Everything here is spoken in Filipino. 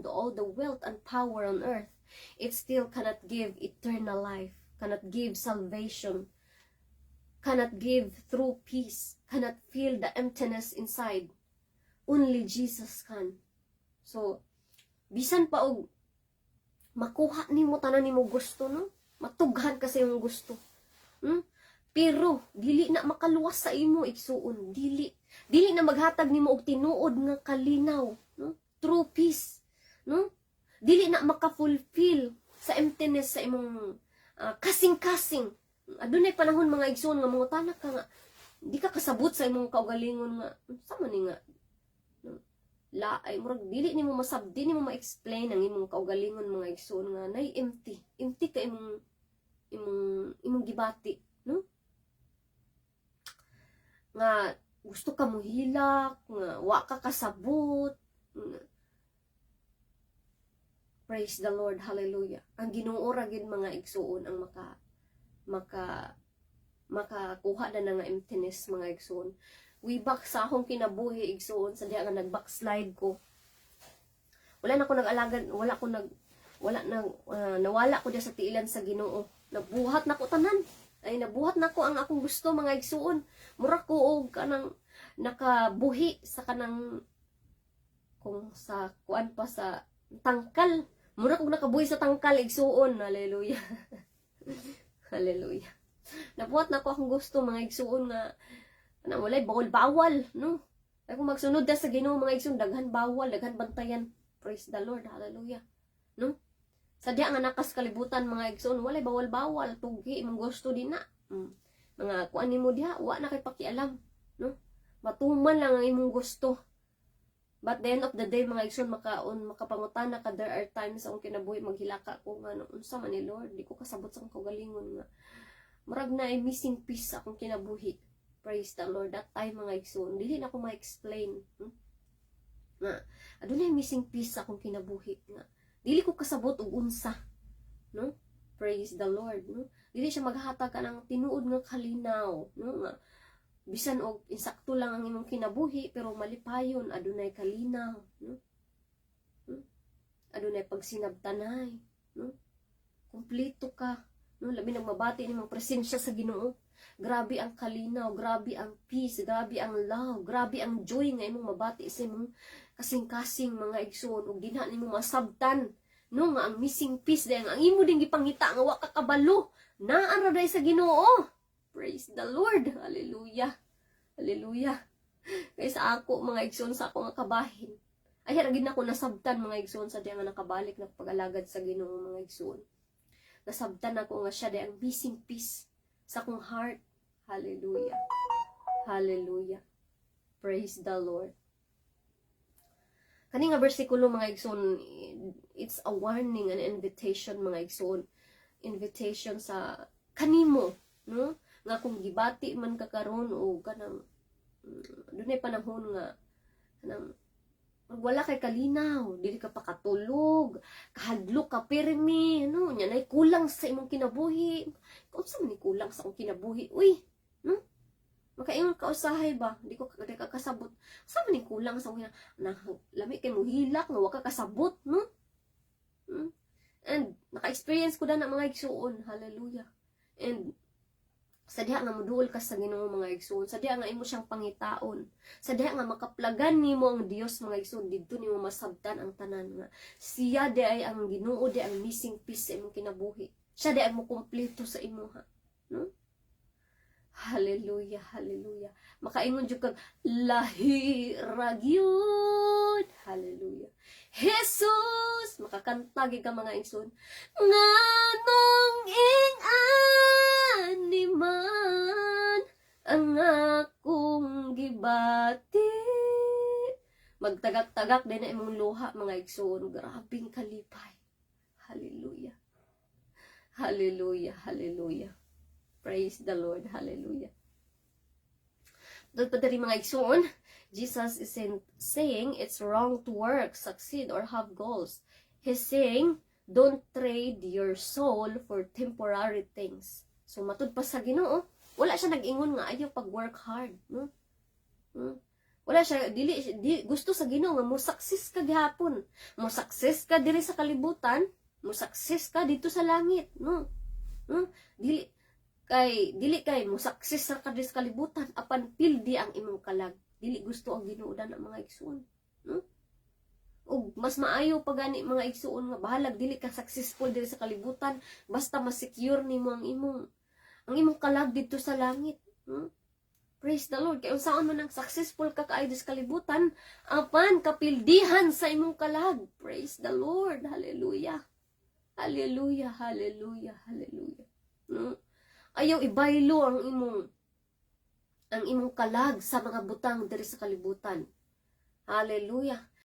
all the wealth and power on earth, it still cannot give eternal life, cannot give salvation, cannot give true peace, cannot fill the emptiness inside. Only Jesus can. So, bisan pa og makuha nimo tanan nimo gusto, no? Matughan kasi yung gusto. Pero dili na makaluwas sa imo igsuon, dili na maghatag nimo og tinuod nga kalinaw, no? True peace, no? Dili na maka-fulfill sa emptiness sa imong kasing-kasing. Adunay panahon mga igsuon nga mga tanak ka nga di ka kasabot sa imong kaugalingon nga sama ni nga laay murag dili nimo masabdi nimo ma-explain ang imong kaugalingon mga igsoon nga nay empty ka imong gibati, no? Nga gusto ka mo hilak, nga wa ka kasabot. Praise the Lord, hallelujah. Ang Ginoo ra gid mga igsoon ang makakuha na nga emptiness mga igsoon. Way back sa akong kinabuhi igsoon sa diha nga nag-backslide ko. Wala nawala ko diya sa tiilan sa Ginoo. Nabuhat na ko tanan. Nabuhat na ko ang akong gusto mga igsoon. Mura ko og kanang nakabuhi sa kanang kung sa kuan pa sa tangkal. Mura ko nakabuhi sa tangkal igsoon. Hallelujah. Hallelujah. Nabuhat na ko akong gusto mga igsoon nga walay bawal, no? Ay kung magsunod da sa Ginoo mga igsoon, daghan bawal, daghan bantayan. Praise the Lord, hallelujah. No? Sa diya nga nakas kalibutan mga igsoon, walay bawal, tugi imong gusto din na. Mga kuan nimo diha, wa na kay pakialam, no? Matuman lang ang imong gusto. But the end of the day mga igsoon, makapangutana ka, there are times akong kinabuhi maghilaka ko nga unsa man ni Lord, di ko kasabot sa akong kaugalingon nga. Murag na ay missing piece akong kinabuhi. Praise the Lord. That time mga igsoon, dili na ako ma-explain. Nga, adunay missing piece akong kinabuhi. Nga, dili ko kasabot og unsa. No? Praise the Lord. No? Dili siya maghatag ka ng tinuod nga kalinaw. No? Nga, bisan og insakto lang ang imong kinabuhi, pero malipayon, adunay kalinaw. No? Adunay pagsinabtanay. No? Kumplito ka. No? Labi nang mabati ni mong presensya sa Ginoo. Grabe ang kalinaw, grabe ang peace, grabe ang love, grabe ang joy nga imong mabati sa imong kasing-kasing mga igsoon ug dinha nimo masabtan no nga ang missing piece dahil ang imo ding gipangita nga wa ka kabalo naa ra sa Ginoo. Praise the Lord. Hallelujah. Hallelujah. Kay sa ako mga igsoon sa ako nga kabahin. Ay ra gid nako nasabtan mga igsoon sa diya nga nakabalik na pag-alagad sa Ginoo mga igsoon. Nasabtan ako nga siya dahil ang missing piece sa akong heart. Hallelujah. Hallelujah. Praise the Lord. Kani nga bersikulo mga igsoon, it's a warning, an invitation mga igsoon. Invitation sa kanimo, no? Nga kung gibati man ka karon o kanang dunay panahon nga kanang wala kay kalinaw, dili ka pakatulog, kahadlok ka pirmi, no? Nya nay kulang sa imong kinabuhi. Kung sa man ni kulang sa akong kinabuhi, uy, no? Makaingon ka usahay ba? Di ko kasabot. Sa man ni kulang sa akong lami kay mo hilak, nga wa ka kasabot, no? And naka-experience ko na mga igsuon, hallelujah. And sa diha nga moduol ka sa Ginoo mga igsoon, sa diha nga imo siyang pangitaon, sa diha nga makaplagan nimo ang Dios mga igsoon, didto nimo masabtan ang tanan nga siya di ay ang Ginoo, di ang missing piece sa imong kinabuhi. Siya di ay mo kumpleto sa imo ha, no? Hallelujah, hallelujah. Makaingon jud kag lahi ra gyud. Hallelujah. Jesus, makakanta gid ka mga igsoon. Nganong man ang akong gibati. Magtagak-tagak din na imong luha mga igsoon. Grabing kalipay. Hallelujah. Hallelujah. Hallelujah. Praise the Lord. Hallelujah. Doon pa rin mga igsoon, Jesus is saying it's wrong to work, succeed, or have goals. He's saying, don't trade your soul for temporary things. So, matud pa sa Ginoo, wala siya nag-ingon nga ayaw pag-work hard. No? Wala siya, gusto sa Ginoo nga mo success ka gihapon. Mo success ka diri sa kalibutan, mo success ka dito sa langit, no? No? Dili kay mo success ka diri sa kalibutan apan pildi ang imong kalag. Dili gusto ang Ginoo ang mga igsoon, no? O mas maayo pa gani mga igsoon nga bahalag dili ka successful diri sa kalibutan basta ma-secure nimo ang imong kalag dito sa langit, no? Praise the Lord. Kaya unsaon man ang successful ka kaayo sa kalibutan, apan kapildihan sa imong kalag. Praise the Lord. Hallelujah. Hallelujah. Hallelujah. Hallelujah. No? Ayaw ibaylo ang imong kalag sa mga butang diri sa kalibutan. Hallelujah.